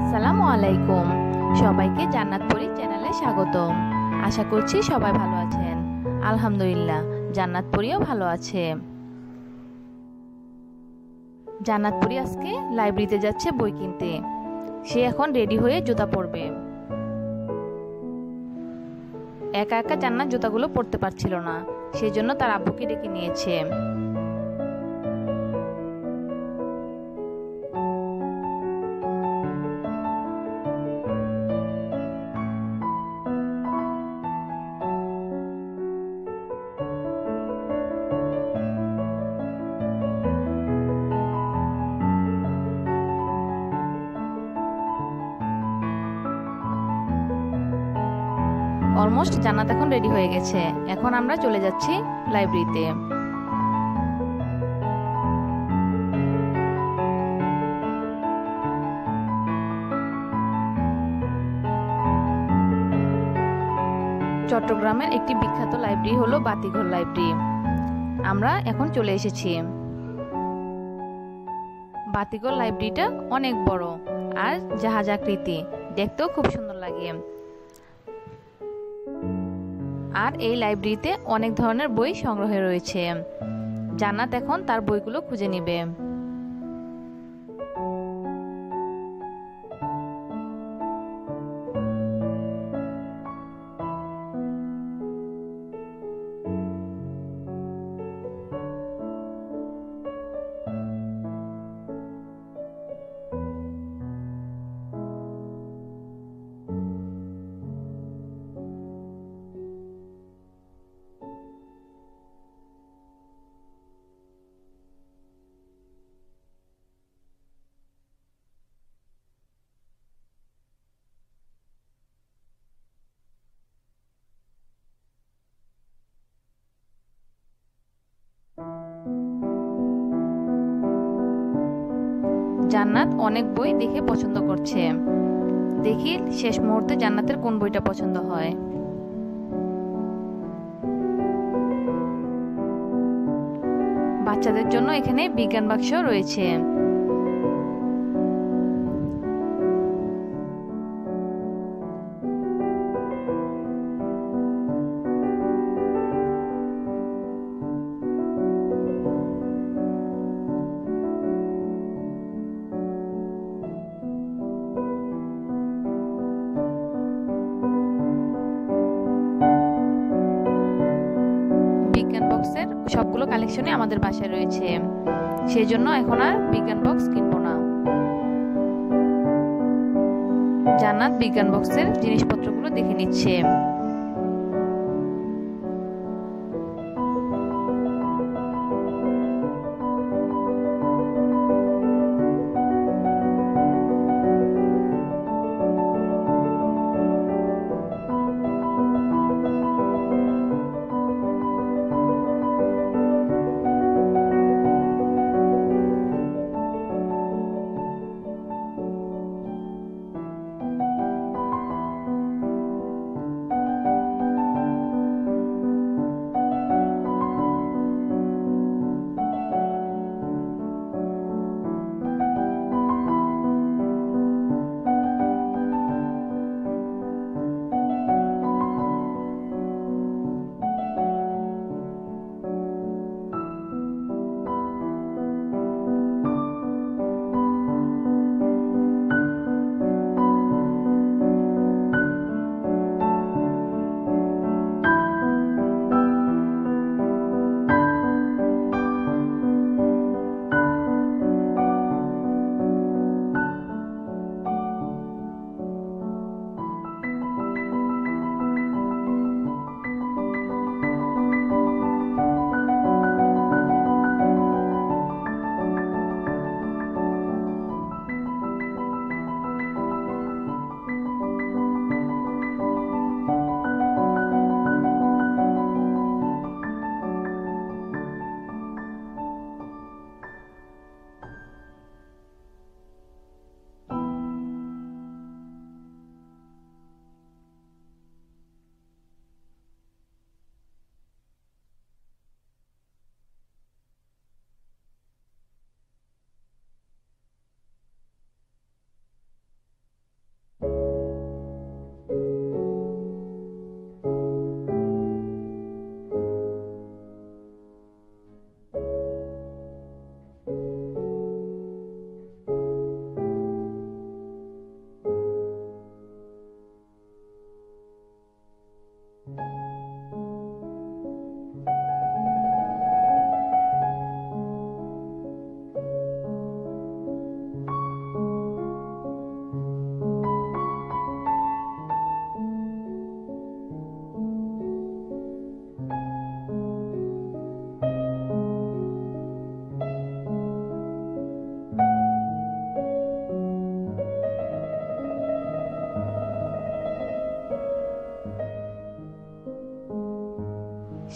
আসসালামু আলাইকুম। সবাইকে জান্নাতপুরি চ্যানেলে স্বাগতম। আশা করছি সবাই ভালো আছেন। আলহামদুলিল্লাহ, জান্নাতপুরিও ভালো আছে। জান্নাতপুরি আজকে লাইব্রেরিতে যাচ্ছে বই কিনতে। সে এখন রেডি হয়ে জুতা পরবে। একা একা জান্নাত জুতাগুলো পরতে পারছিল না, সেজন্য তার আব্বুকে ডেকে নিয়েছে। অলমোস্ট জান্নাত এখন রেডি হয়ে গেছে। এখন আমরা চলে যাচ্ছি লাইব্রেরিতে। চট্টগ্রামের একটি বিখ্যাত লাইব্রেরি হলো বাতিঘর লাইব্রেরি। আমরা এখন চলে এসেছি। বাতিঘর লাইব্রেরিটা অনেক বড় আর জাহাজ আকৃতি, দেখতেও খুব সুন্দর লাগে। আর এই লাইব্রেরিতে অনেক ধরনের বই সংগ্রহে রয়েছে। জান্নাত এখন তার বইগুলো খুঁজে নিবে। জান্নাত অনেক বই দেখে পছন্দ করছে। দেখি শেষ মুহূর্তে জান্নাতের কোন বইটা পছন্দ হয়। বাচ্চাদের জন্য এখানে বিজ্ঞান বাক্স রয়েছে। বিজ্ঞান বক্সের সবগুলো কালেকশনই আমাদের বাসায় রয়েছে, সেজন্য এখন আর বিজ্ঞান বক্স কিনবো না। জান্নাত বিজ্ঞান বক্সের জিনিসপত্রগুলো দেখে নিচ্ছে।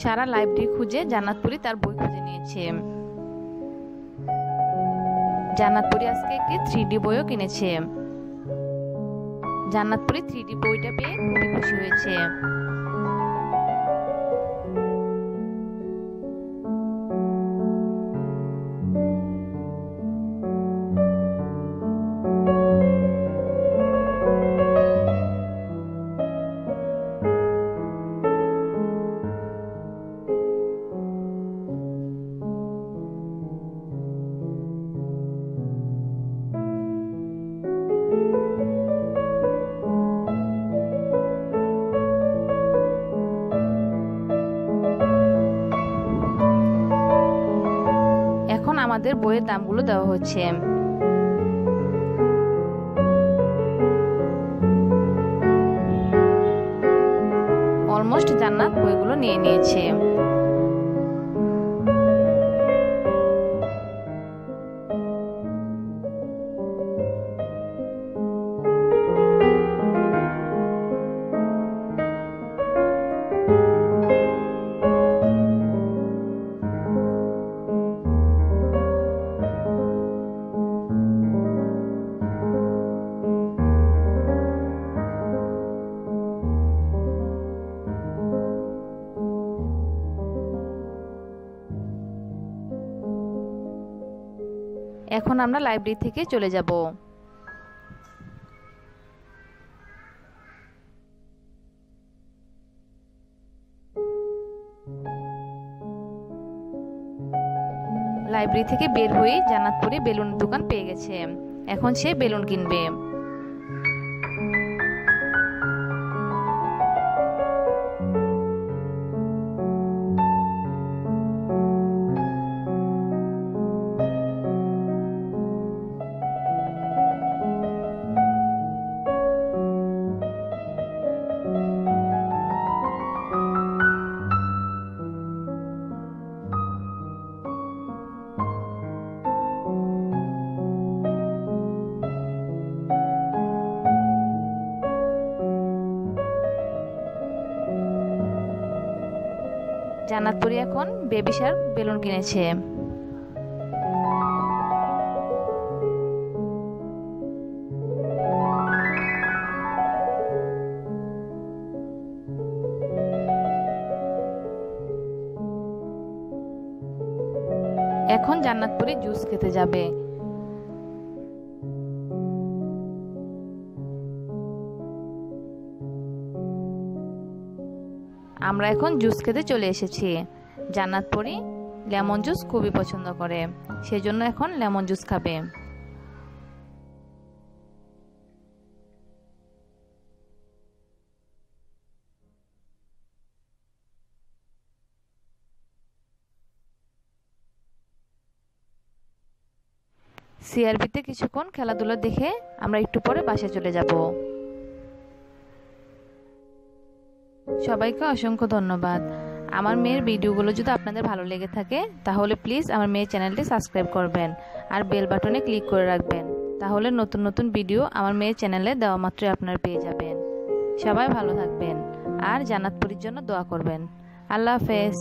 সারা লাইব্রেরি খুঁজে জান্নাতপুরি তার বই খুঁজে নিয়েছে। জান্নাতপুরি আজকে একটি 3D বইও কিনেছে। জান্নাতপুরি 3D বইটা পেয়ে খুবই খুশি হয়েছে। এখন আমাদের বইয়ের দামগুলো দেওয়া হচ্ছে। অলমোস্ট জান্নাত বইগুলো নিয়ে নিয়েছে। এখন আমরা লাইব্রেরি থেকে চলে যাব। লাইব্রেরি থেকে বের হয়ে জান্নাতপুরি বেলুনের দোকান পেয়ে গেছে। এখন সে বেলুন কিনবে। জান্নাতপুরি এখন বেবি শার্ক বেলুন কিনেছে। এখন জান্নাতপুরি জুস খেতে যাবে। আমরা এখন জুস খেতে চলে এসেছি। জান্নাতপুরি লেমন জুস খুবই পছন্দ করে, সেজন্য এখন লেমন জুস খাবে। সিআরবিতে কিছুক্ষণ খেলাধুলা দেখে আমরা একটু পরে বাসায় চলে যাব। সবাইকে অসংখ্য ধন্যবাদ। আমার মেয়ের ভিডিওগুলো যদি আপনাদের ভালো লেগে থাকে তাহলে প্লিজ আমার মেয়ের চ্যানেলটি সাবস্ক্রাইব করবেন আর বেল বাটনে ক্লিক করে রাখবেন, তাহলে নতুন নতুন ভিডিও আমার মেয়ের চ্যানেলে দেওয়া মাত্রই আপনারা পেয়ে যাবেন। সবাই ভালো থাকবেন আর জান্নাতপুরির জন্য দোয়া করবেন। আল্লাহ হাফেজ।